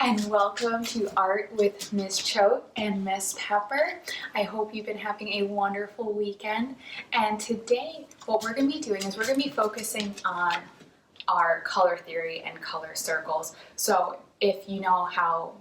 and welcome to Art with Miss Choate and Miss Pepper. I hope you've been having a wonderful weekend. And today, what we're going to be doing is we're going to be focusing on our color theory and color circles. So if you know how,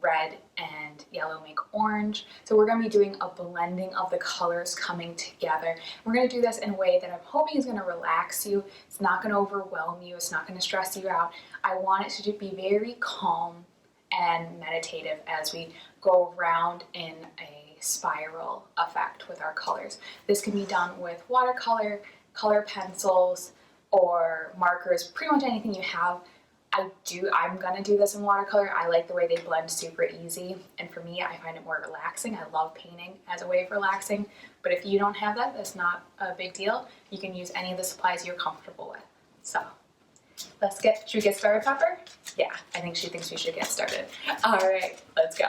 red and yellow make orange, so we're going to be doing a blending of the colors coming together. We're going to do this in a way that I'm hoping is going to relax you. It's not going to overwhelm you. It's not going to stress you out. I want it to be very calm and meditative as we go around in a spiral effect with our colors. This can be done with watercolor, color pencils, or markers, pretty much anything you have. I'm gonna do this in watercolor. I like the way they blend super easy, and for me, I find it more relaxing. I love painting as a way of relaxing, but if you don't have that, that's not a big deal. You can use any of the supplies you're comfortable with. So, should we get started, Pepper? Yeah, I think she thinks we should get started. All right, let's go.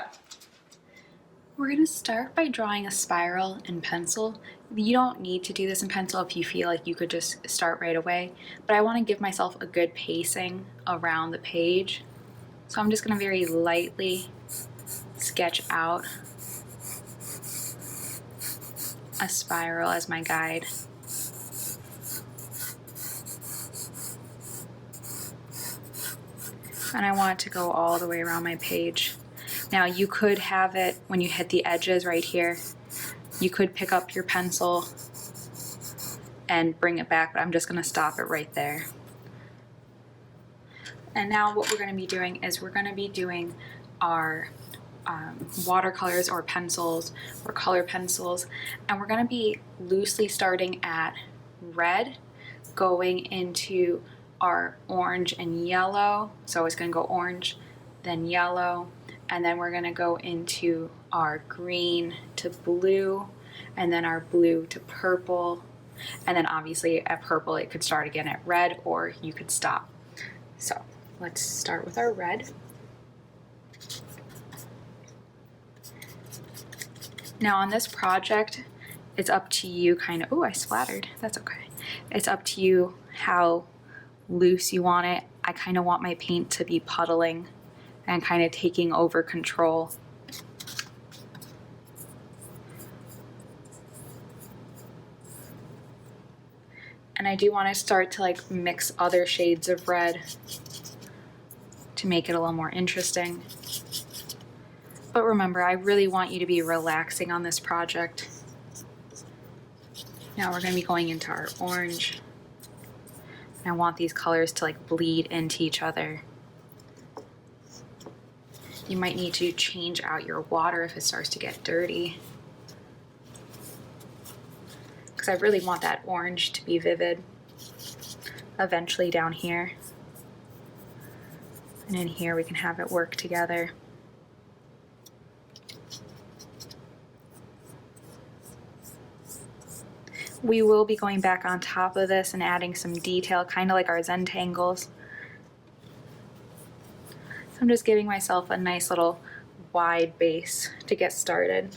We're gonna start by drawing a spiral in pencil. You don't need to do this in pencil if you feel like you could just start right away, but I want to give myself a good pacing around the page. So I'm just going to very lightly sketch out a spiral as my guide. And I want it to go all the way around my page. Now you could have it when you hit the edges right here. You could pick up your pencil and bring it back, but I'm just going to stop it right there. And now what we're going to be doing is we're going to be doing our watercolors or pencils or color pencils, and we're going to be loosely starting at red, going into our orange and yellow. So it's going to go orange, then yellow, and then we're going to go into our green to blue, and then our blue to purple, and then obviously at purple it could start again at red, or you could stop. So let's start with our red. Now on this project, it's up to you I splattered, that's okay. It's up to you how loose you want it. I kind of want my paint to be puddling and kind of taking over control. And I do want to start to mix other shades of red to make it a little more interesting. But remember, I really want you to be relaxing on this project. Now we're going to be going into our orange. And I want these colors to bleed into each other. You might need to change out your water if it starts to get dirty, because I really want that orange to be vivid eventually down here. And in here we can have it work together. We will be going back on top of this and adding some detail, kind of like our zentangles. So I'm just giving myself a nice little wide base to get started.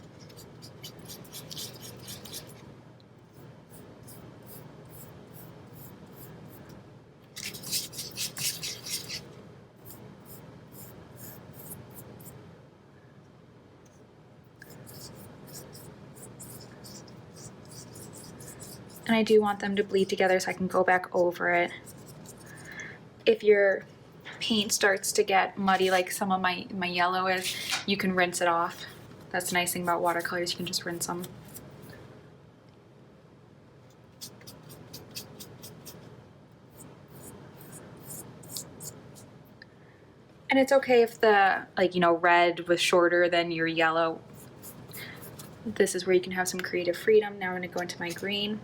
And I do want them to bleed together so I can go back over it. If your paint starts to get muddy like some of my yellow is, you can rinse it off. That's the nice thing about watercolors, you can just rinse them. And it's okay if the red was shorter than your yellow. This is where you can have some creative freedom. Now I'm going to go into my green.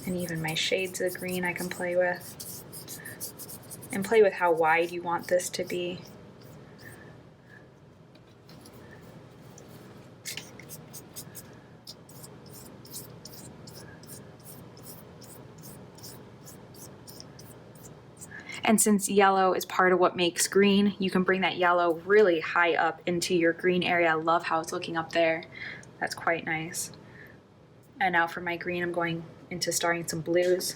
And even my shades of green I can play with. And play with how wide you want this to be. And since yellow is part of what makes green, you can bring that yellow really high up into your green area. I love how it's looking up there. That's quite nice. And now for my green, I'm going into starting some blues.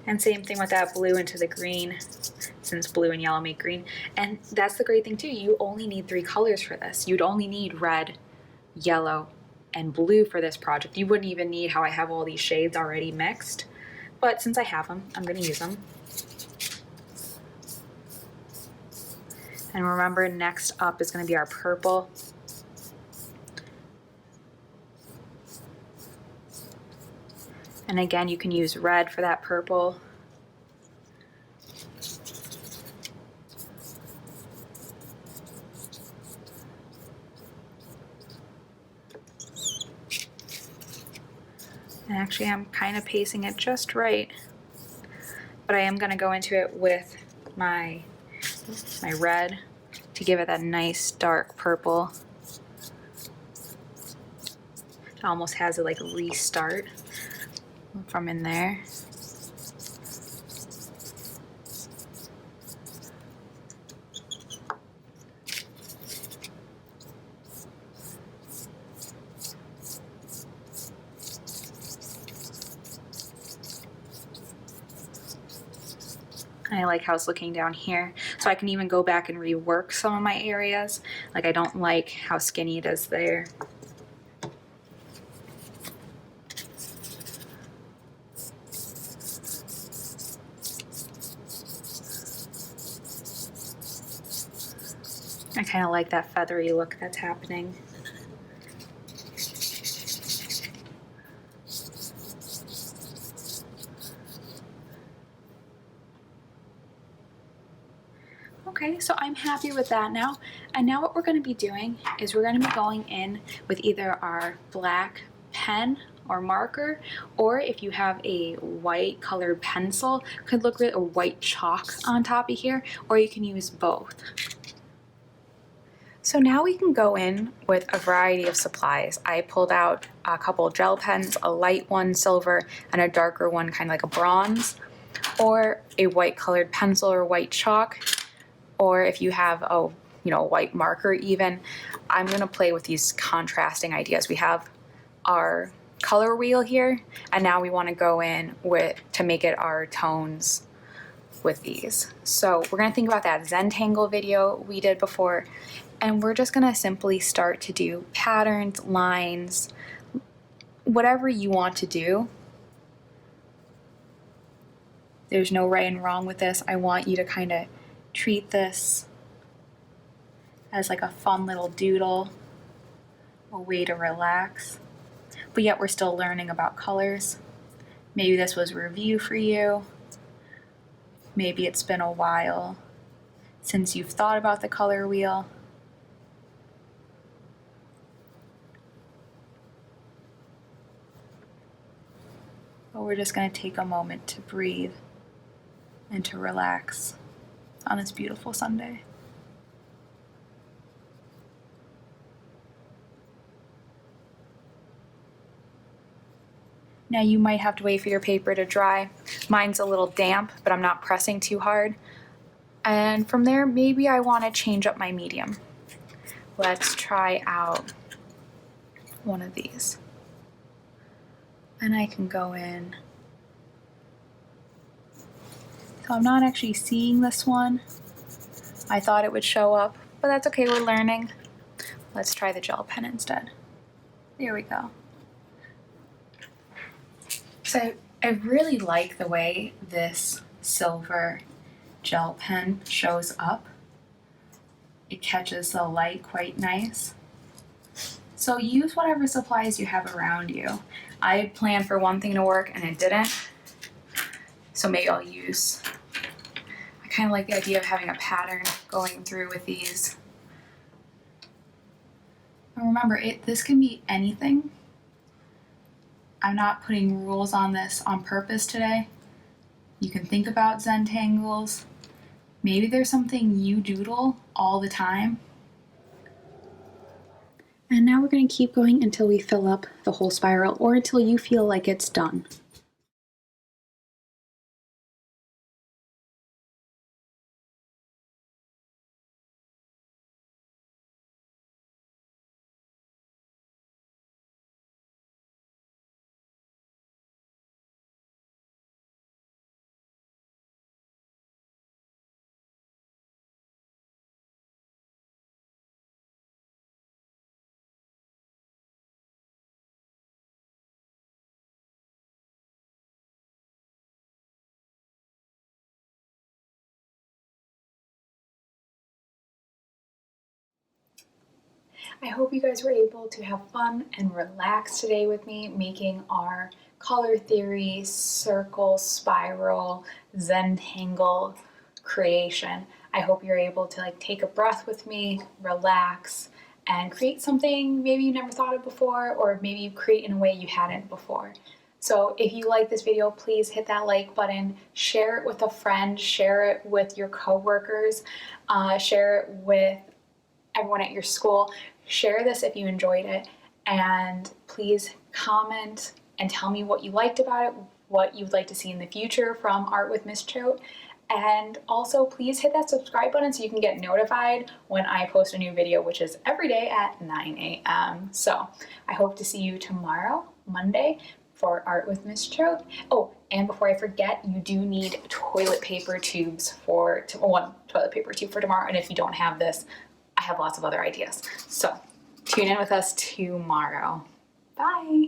And same thing with that blue into the green, since blue and yellow make green. And that's the great thing too, you only need 3 colors for this. You'd only need red, yellow, and blue for this project. You wouldn't even need how I have all these shades already mixed. But since I have them, I'm gonna use them. And remember, next up is gonna be our purple. And again, you can use red for that purple. And actually, I'm kind of pacing it just right. But I am gonna go into it with my red to give it that nice dark purple. It almost has a like restart from in there. I like how it's looking down here. So I can even go back and rework some of my areas. Like I don't like how skinny it is there. I kind of like that feathery look that's happening. Okay, so I'm happy with that now. And now what we're going to be doing is we're going to be going in with either our black pen or marker, or if you have a white colored pencil, could look great, or white chalk on top of here, or you can use both. So now we can go in with a variety of supplies. I pulled out a couple gel pens, a light one, silver, and a darker one, kind of like a bronze, or a white colored pencil or white chalk, or if you have a white marker even. I'm gonna play with these contrasting ideas. We have our color wheel here, and now we wanna go in to make it our tones with these. So we're gonna think about that zentangle video we did before, and we're just gonna simply start to do patterns, lines, whatever you want to do. There's no right and wrong with this. I want you to kind of treat this as like a fun little doodle, a way to relax, but yet we're still learning about colors. Maybe this was review for you. Maybe it's been a while since you've thought about the color wheel. But we're just going to take a moment to breathe and to relax on this beautiful Sunday. Now you might have to wait for your paper to dry. Mine's a little damp, but I'm not pressing too hard. And from there, maybe I want to change up my medium. Let's try out one of these. And I can go in. So I'm not actually seeing this one. I thought it would show up, but that's okay, we're learning. Let's try the gel pen instead. There we go. So I really like the way this silver gel pen shows up. It catches the light quite nice. So use whatever supplies you have around you. I had planned for one thing to work and it didn't. So maybe I'll use, I kind of like the idea of having a pattern going through with these. And remember, this can be anything. I'm not putting rules on this on purpose today. You can think about zentangles. Maybe there's something you doodle all the time. And now we're going to keep going until we fill up the whole spiral, or until you feel like it's done. I hope you guys were able to have fun and relax today with me making our color theory, circle, spiral, zentangle creation. I hope you're able to like take a breath with me, relax, and create something maybe you never thought of before, or maybe you create in a way you hadn't before. So if you like this video, please hit that like button, share it with a friend, share it with your coworkers, share it with everyone at your school. Share this if you enjoyed it, and please comment and tell me what you liked about it, what you'd like to see in the future from Art with Miss Choate. And also please hit that subscribe button so you can get notified when I post a new video, which is every day at 9 a.m. So I hope to see you tomorrow, Monday, for Art with Miss Choate. Oh, and before I forget, you do need toilet paper tubes for, one toilet paper tube for tomorrow, and if you don't have this, I have lots of other ideas. So tune in with us tomorrow. Bye.